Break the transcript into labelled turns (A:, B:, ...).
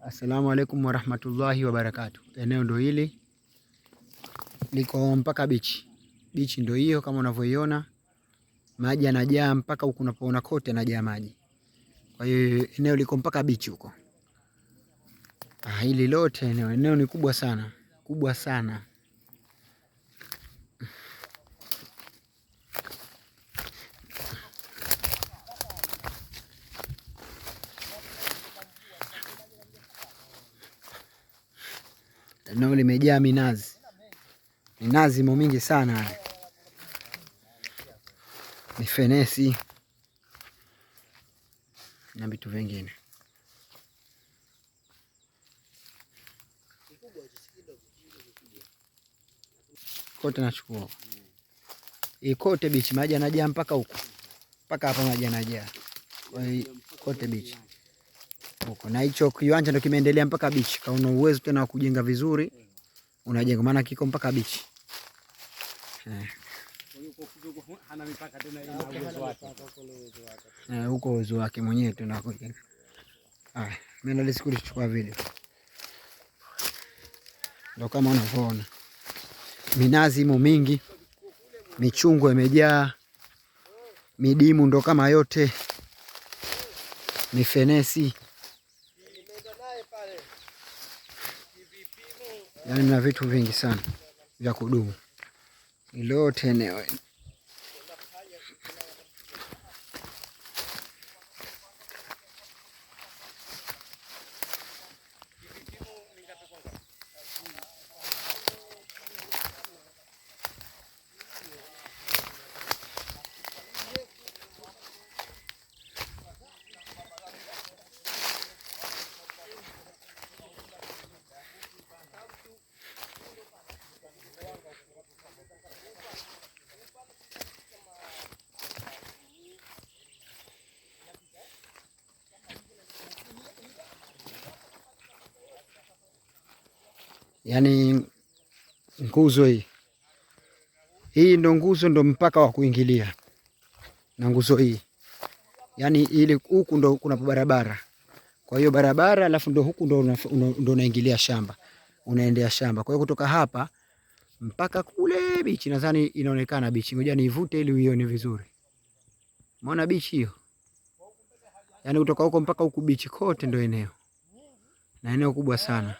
A: Assalamu alaikum warahmatullahi wabarakatuh. Eneo ndo hili liko mpaka bichi. Bichi ndo hiyo kama unavyoiona, maji yanajaa mpaka huku unapoona kote yanajaa maji. Kwa hiyo eneo liko mpaka bichi huko. Hili lote eneo ni kubwa sana, kubwa sana. Eneo limejaa minazi. Minazi imo mingi sana. Ni fenesi na vitu vingine. Kote nachukua. Kote bichi maji yanajaa mpaka huko. Mpaka hapa maji yanajaa. Kwa hiyo kote bichi. Huko na hicho kiwanja ndio kimeendelea mpaka bichi. Kauna uwezo tena wa kujenga vizuri, unajenga, maana kiko mpaka bichi. Huko uwezo wake mwenyewe tena kujenga. Mimi ndio siku nilichukua video. Ndio kama unavyoona. Minazi imo mingi. Michungwa imejaa. Midimu ndo kama yote. Ni fenesi. Yaani na vitu vingi sana vya kudumu. Lote eneo. Yaani nguzo hii ndo nguzo, ndo mpaka wa kuingilia na nguzo hii. Yaani ile huku ndo kuna barabara. Kwa hiyo barabara alafu ndo huku ndo unaingilia shamba. Unaendea shamba. Kwa hiyo kutoka hapa mpaka kule bichi, nadhani inaonekana bichi. Ngoja niivute ili uione vizuri. Umeona bichi hiyo? Yaani kutoka huko mpaka huku bichi kote ndo eneo. Na eneo kubwa sana.